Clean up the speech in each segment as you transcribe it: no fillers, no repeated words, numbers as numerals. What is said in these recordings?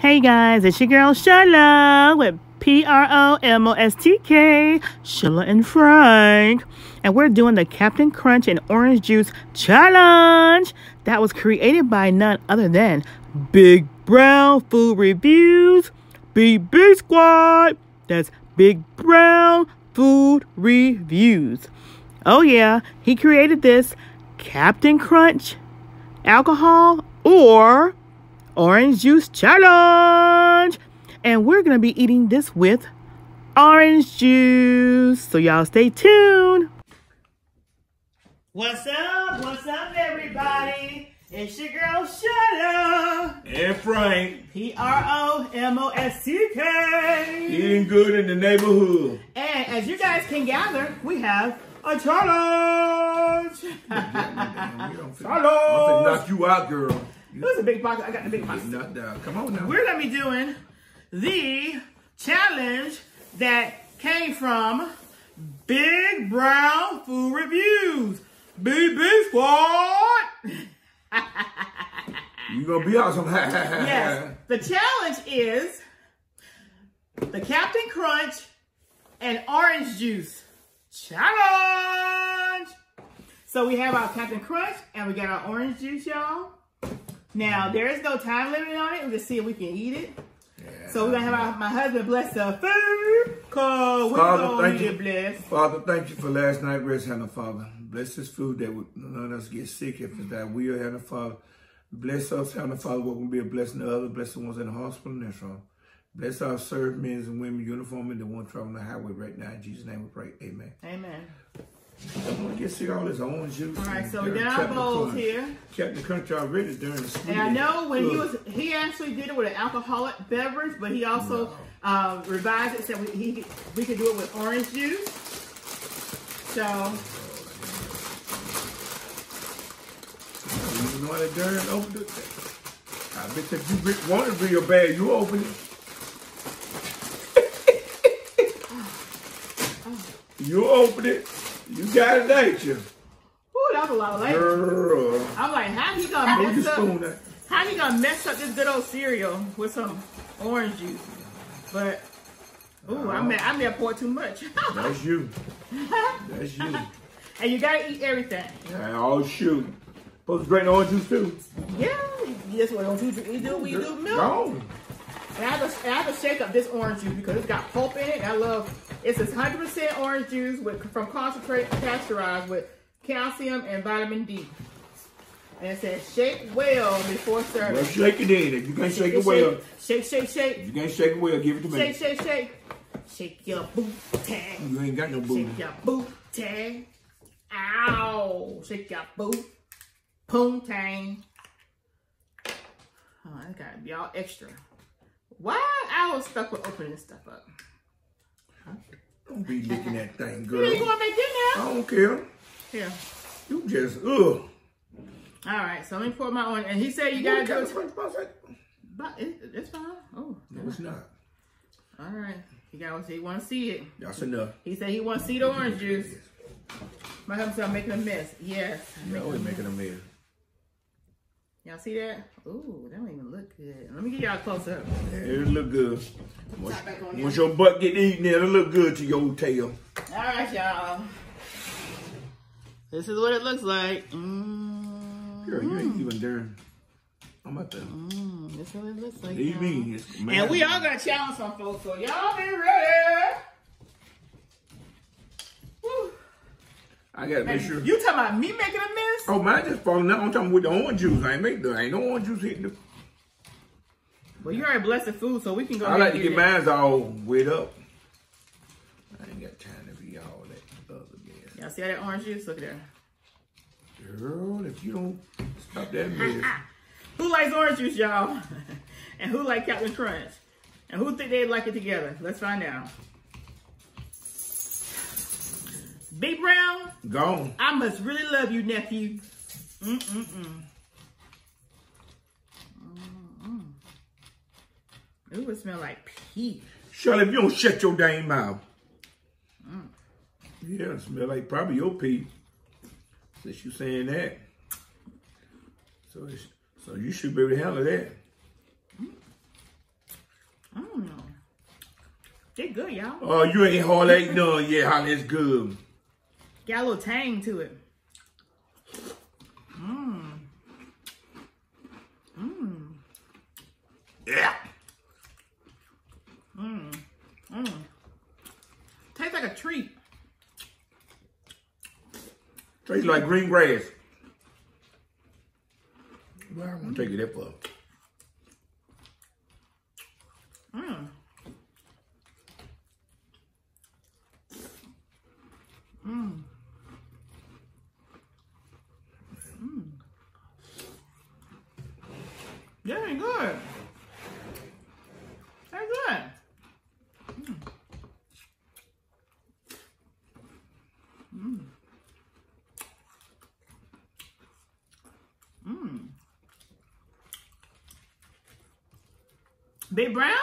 Hey guys, it's your girl Sheila with PROMOSTK, SHEILAandFrank. And we're doing the Captain Crunch and Orange Juice Challenge that was created by none other than Big Brown Food Reviews, BB Squad. That's Big Brown Food Reviews. Oh yeah, he created this Captain Crunch alcohol or orange juice challenge, and we're gonna be eating this with orange juice, so y'all stay tuned. What's up everybody? It's your girl Sheila and Frank, PROMOSTK, eating good in the neighborhood. And as you guys can gather, we have a challenge. I'm gonna knock you out, girl. Who's the big box? I got the big box. Knocked down. Come on now. We're going to be doing the challenge that came from Big Brown Food Reviews. BB Squad. You going to be awesome. Yes. The challenge is the Captain Crunch and Orange Juice Challenge. So we have our Captain Crunch and we got our orange juice, y'all. Now, there is no time limit on it. We'll just see if we can eat it. Yeah. So we're going to have my husband bless the food, because we're going to get blessed. Father, thank you for last night rest, Heavenly Father. Bless this food that none of us get sick if it's that we are, Heavenly Father. Bless us, Heavenly Father, what will be a blessing to others. Bless the ones in the hospital and that's wrong. Bless our served men and women uniform and the one traveling the highway right now. In Jesus' name we pray. Amen. Amen. I want to get sick all this orange juice. All right, so we got our bowls here. Captain Crunch already during the school. And I know when he actually did it with an alcoholic beverage, but he also revised it, said we could do it with orange juice. So. You know how to darn open it? I bet if you want it real bad, you open it. You open it. You got it, ain't you? Ooh, that was a lot of labor. Girl. I'm like, how he gonna mess up this good old cereal with some orange juice? But ooh, I may have poured too much. That's you. That's you. And you gotta eat everything. Oh shoot. Supposed to drink orange juice too. Yeah, that's what we do milk. No. And I have to shake up this orange juice because it's got pulp in it. And it's 100% orange juice from concentrate pasteurized with calcium and vitamin D. And it says shake well before serving. Well, shake it in. If you can't shake it well. Shake. If you can't shake it well, give it to me. Shake. Shake your booty. You ain't got no booty. Shake your booty. Ow. Shake your boot. Poontang. Oh, I gotta be all extra. Why I was stuck with opening this stuff up? Don't be licking that thing, girl. You ain't gonna make it now? I don't care. Here. You just, ugh. Alright, so let me pour my own. And he said you gotta do it. But it's fine. Oh. No, it's not. Alright. He wanna see it. That's enough. He said he wanna see the orange juice. My husband said I'm making a mess. Yes. No, we're making a mess. Y'all see that? Ooh, that don't even look good. Let me get y'all close up. Yeah, it look good. Once your butt get eaten, it'll look good to your tail. All right, y'all. This is what it looks like. Girl, you ain't even done. I'm about to. This is what it looks like. Leave me. And we all gonna challenge some folks, so y'all be ready. Woo. I gotta make sure. You talking about me making a mess? Oh, mine just falling out. I'm talking with the orange juice. I ain't no orange juice hitting the. Well, you already blessed the food, so we can go. I like to get mine all wet up. I ain't got time to be all that other mess. Y'all see how that orange juice? Look at that. Girl, if you don't stop that mess. Who likes orange juice, y'all? And who like Captain Crunch? And who think they'd like it together? Let's find out. Big Brown? Gone. I must really love you, nephew. Ooh, it smells like pee. Shirley, if you don't shut your dang mouth. Yeah, it smells like probably your pee. Since you saying that. So you should be able to handle that. They good, y'all. Oh, you ain't hardly ate none yet. How that's good. Got a little tang to it. Mmm. Mmm. Yeah. Mmm. Mmm. Tastes like a treat. Tastes like green grass. Well, I'm gonna take it that far. Mmm. Mmm. Mmm. Yeah, ain't good. Ain't good. Mmm. Mmm. Mmm. Big Brown,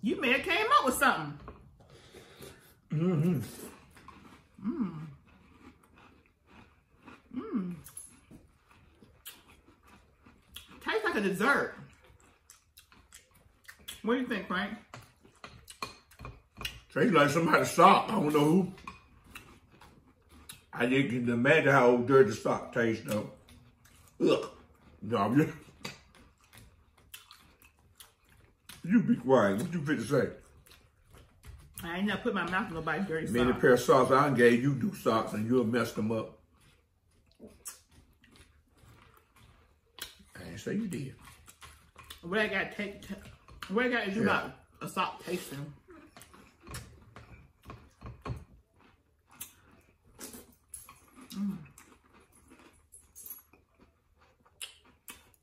you may have came up with something. Mm-hmm. Mmm. Mmm. Tastes like a dessert. What do you think, Frank? Tastes like somebody's sock. I don't know who. I didn't imagine how old dirty sock tastes though. Ugh. No, you be quiet. What you fit to say? I ain't never put my mouth in nobody's dirty sock. Many pair of socks I gave you do socks and you'll mess them up. I ain't say you did. What I got to do about a sock tasting? Mm.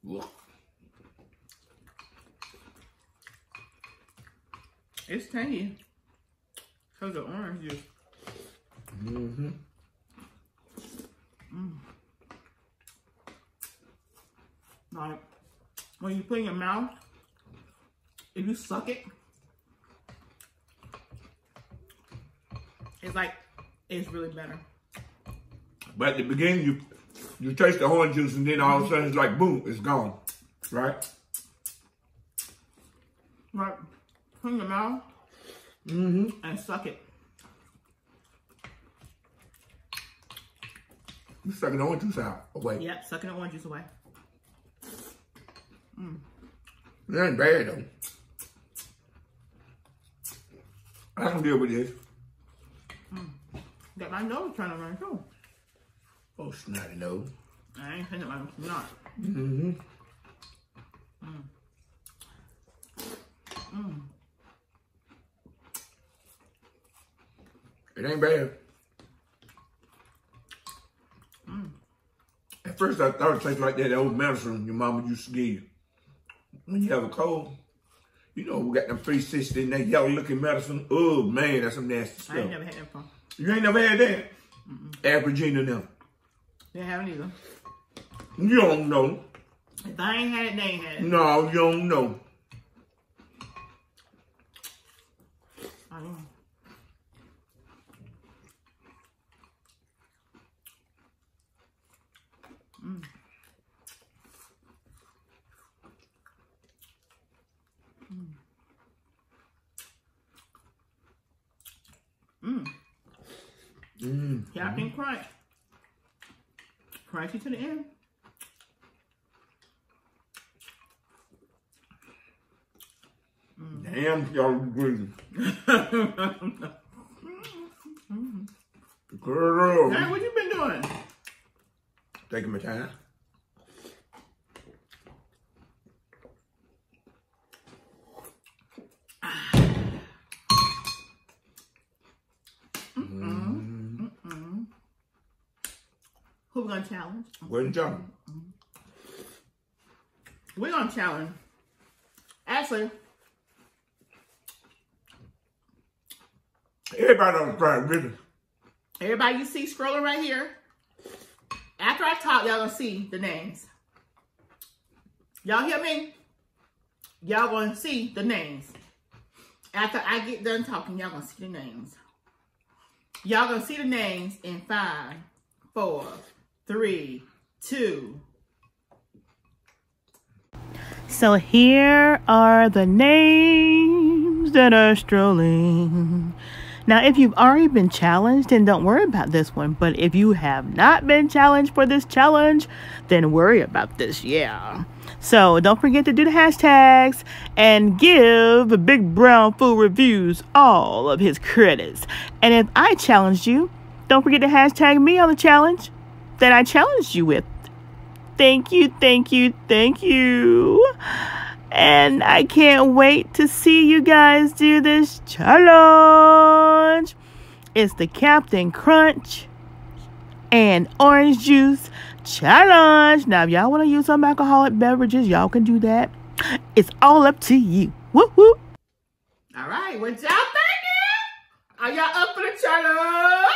Look. It's tangy because of orange juice. Mm-hmm. Mm. Like when you put it in your mouth, if you suck it, it's like it's really better. But at the beginning, you taste the orange juice, and then all of a sudden it's like boom, it's gone, right? Right. Put it in your mouth and suck it. You sucking the orange juice out away. Yep, sucking the orange juice away. Mm. It ain't bad though. I can deal with this. Got my nose trying to run too. Oh, snotty nose. I ain't saying it like it's not. Mm-hmm. Mm. Mm. It ain't bad. At first, I thought it tasted like that old medicine your mama used to give you. When you have a cold, you know, we got them 360 and that yellow looking medicine. Oh, man, that's some nasty stuff. I ain't never had that before. You ain't never had that? Ask Regina now. They haven't either. You don't know. If I ain't had it, they ain't had it. No, you don't know. I know. Mm. Mm. Mm. Captain Crunch. Crunchy to the end. Damn, y'all greedy. Girl. Hey, what you been doing? Taking my time. Who we gonna challenge? We're in challenge. We're gonna challenge. Actually, everybody on the crowd, really. Everybody you see scrolling right here, after I talk, y'all gonna see the names. Y'all hear me? Y'all gonna see the names. After I get done talking, y'all gonna see the names. Y'all gonna see the names in 5, 4, 3, 2. So here are the names. cubes that are strolling. Now, if you've already been challenged, then don't worry about this one. But if you have not been challenged for this challenge, then worry about this, yeah. So don't forget to do the hashtags and give Big Brown Food Reviews all of his credits. And if I challenged you, don't forget to hashtag me on the challenge that I challenged you with. Thank you, thank you, thank you. And I can't wait to see you guys do this challenge. It's the Captain Crunch and Orange Juice Challenge. Now, if y'all want to use some alcoholic beverages, y'all can do that. It's all up to you. Whoop, whoop. All right, what y'all thinking? Are y'all up for the challenge?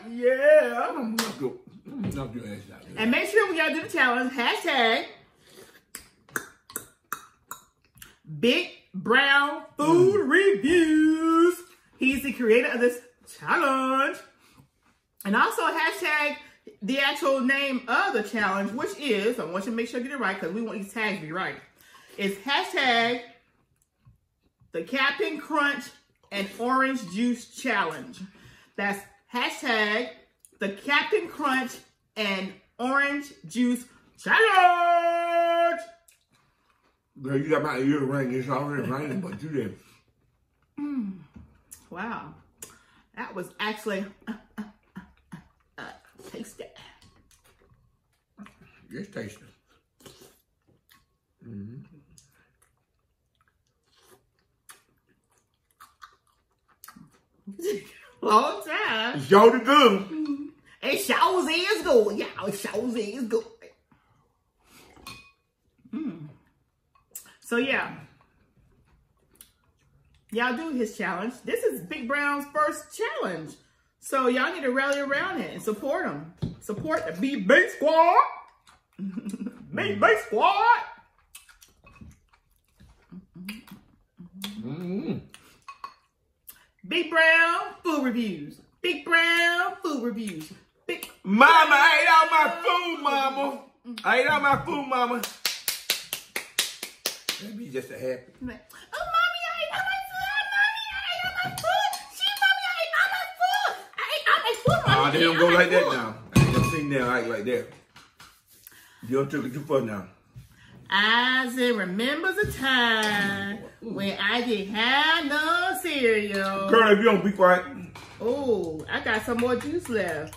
Yeah. And make sure when y'all do the challenge, hashtag Big Brown Food Reviews. He's the creator of this challenge. And also hashtag the actual name of the challenge, which is, I want you to make sure you get it right because we want these tags to be right. It's hashtag the Captain Crunch and Orange Juice Challenge. That's hashtag the Captain Crunch and Orange Juice Challenge. Girl, you got my ear ring. It's already raining, but you did. Wow. That was actually tasty. It's tasty. Long time. It's sure good. It sure is good. Yeah, it sure is good. So yeah, y'all do his challenge. This is Big Brown's first challenge. So y'all need to rally around it and support him. Support the BB Squad. BB Squad. Big Brown Food Reviews. Big Brown Food Reviews. Big Mama, I ate all my food, mama. I ate all my food, mama. That be just a happy. Oh, mommy, I ate all my food. Mommy, I ate all my food. Mommy, I ate all my food. I ate all my food, mommy. Oh, they don't go like that now. I ain't never seen them act like that. You don't took it too far now. Isaac remembers a time when I didn't have no cereal. Girl, if you don't be quiet. Oh, I got some more juice left.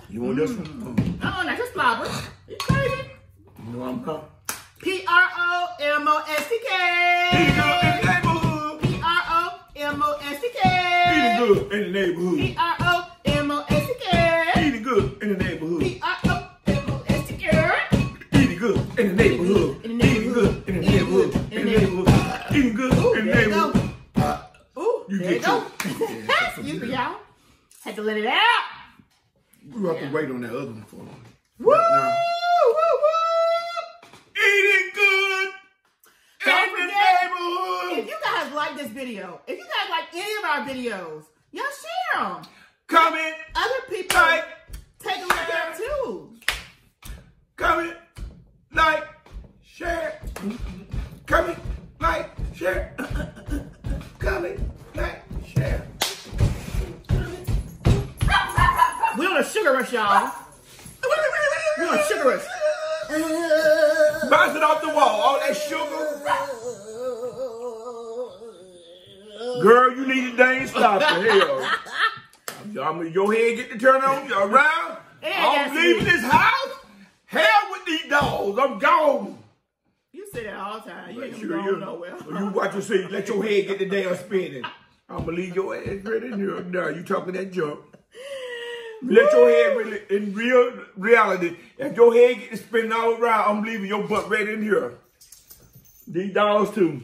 You want this one? Oh, not just slobber. You crazy? You know I'm coming. Promostk. Eating good in the neighborhood. Promostk. Eating good in the neighborhood. Promostk. Eating good in the neighborhood. Promostk. Eating good in the neighborhood. Eating good in the neighborhood. In the neighborhood. Eating good in the neighborhood. Ooh, You there you get go. to Excuse me, y'all. Had to let it out. We have to wait on that other one for them. Woo! Now, Woo! Woo! eating good Don't in the forget, neighborhood. if you guys like this video, if you guys like any of our videos, y'all share them. Comment, Other people like, take a look at them too. comment, like, share. Comment, like, share. Comment, like, share. We on a sugar rush, y'all. We on a sugar rush. Bounce it off the wall, all that sugar. Girl, you need a dang stop for hell. Your head get to turn on around. I'm leaving this house. Hell with these dogs. I'm gone. You say that all the time. You ain't Sure going you. nowhere. You watch your seat. Let your head get the damn spinning. I'm gonna leave your ass right in here. Now you talking that junk. Let your head really, in real reality, if your head get to spinning all around, I'm leaving your butt right in here. These dogs too.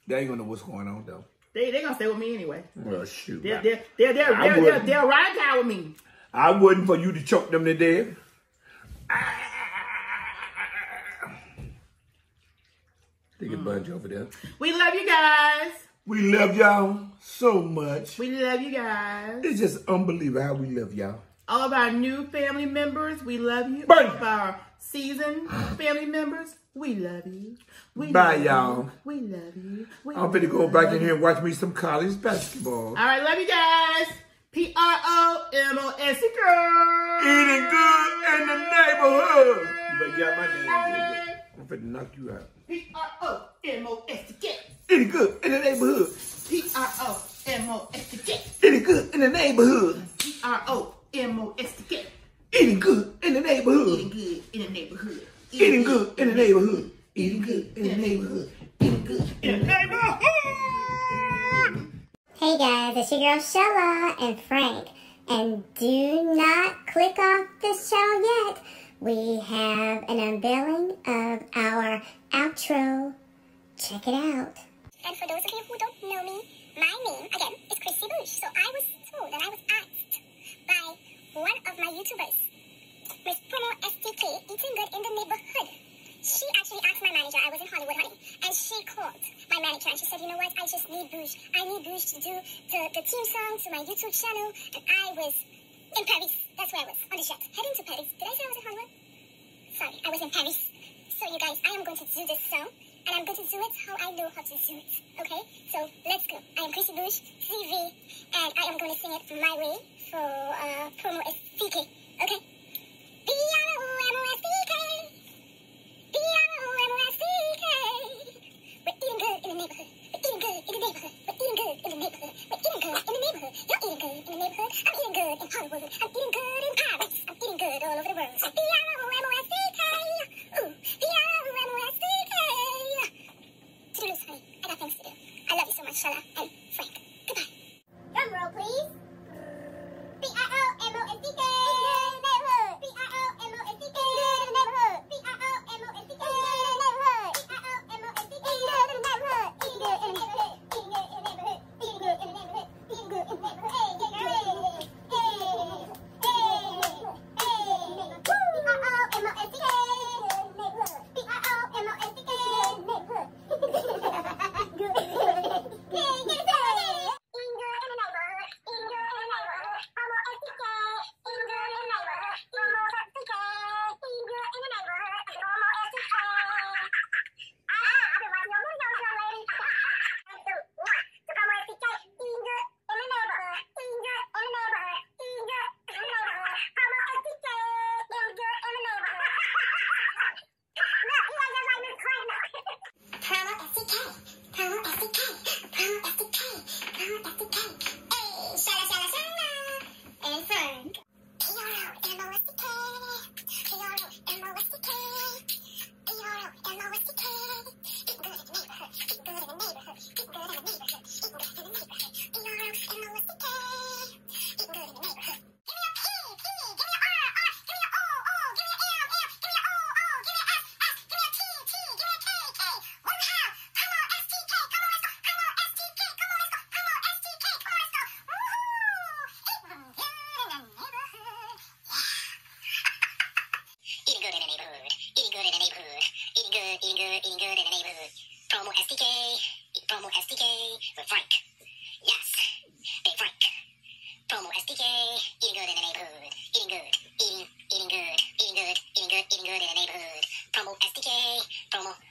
They ain't gonna know what's going on though. They gonna stay with me anyway. Well, shoot. They'll ride out with me. I wouldn't for you to choke them to death. Take a bunch over there. We love you guys. We love y'all so much. We love you guys. It's just unbelievable how we love y'all. All of our new family members, we love you. Bye. All of our seasoned family members, we love you. Bye, y'all. We love you. I'm finna go back in here and watch me some college basketball. All right, love you guys. PROMOSTK. Eating good in the neighborhood. You better get out my name. I'm finna knock you out. PROMOSTK. Eating good in the neighborhood. PROMOSTK. Eating good in the neighborhood. PROMOSTK. Eating good in the neighborhood. Eating good in the neighborhood. Eating good in the neighborhood. Eating good in the neighborhood. Eating good in the neighborhood. Hey guys, it's your girl Sheila and Frank. And do not click off this channel yet. We have an unveiling of our outro. Check it out. And for those of you who don't know me, my name, again, is CHRISSY BUGE. So I was told and I was asked by one of my YouTubers, Miss Promostk, eating good in the neighborhood. She actually asked my manager, I was in Hollywood, honey, and she called my manager and she said, you know what, I just need BUGE. I need BUGE to do the theme song to my YouTube channel. And I was in Paris. That's where I was, on the jet, heading to Paris. Did I say I was in Hollywood? Sorry, I was in Paris. So you guys, I am going to do this song. And I'm going to do it how I know how to do it. Okay? So let's go. I am CHRISSY BUGE TV. And I am going to sing it my way for Promostk. Okay? Promostk. We're eating good in the neighborhood. We're eating good in the neighborhood. We're eating good in the neighborhood. We're eating good in the neighborhood. You're eating good in the neighborhood. I'm eating good in Hollywood. I'm eating good in Paris. I'm eating good all over the world. So Promostk. Ooh, Promostk. To do this, honey. I got things to do. I love you so much, Sheila and Frank. Goodbye. Drum roll, please. Promostk. Neighborhood. Promostk. Neighborhood. Promostk. Promostk with Frank. Yes, Big Frank. Promostk, eating good in the neighborhood. Eating good, eating good, eating good, eating good, eating good in the neighborhood. Promostk, Promostk.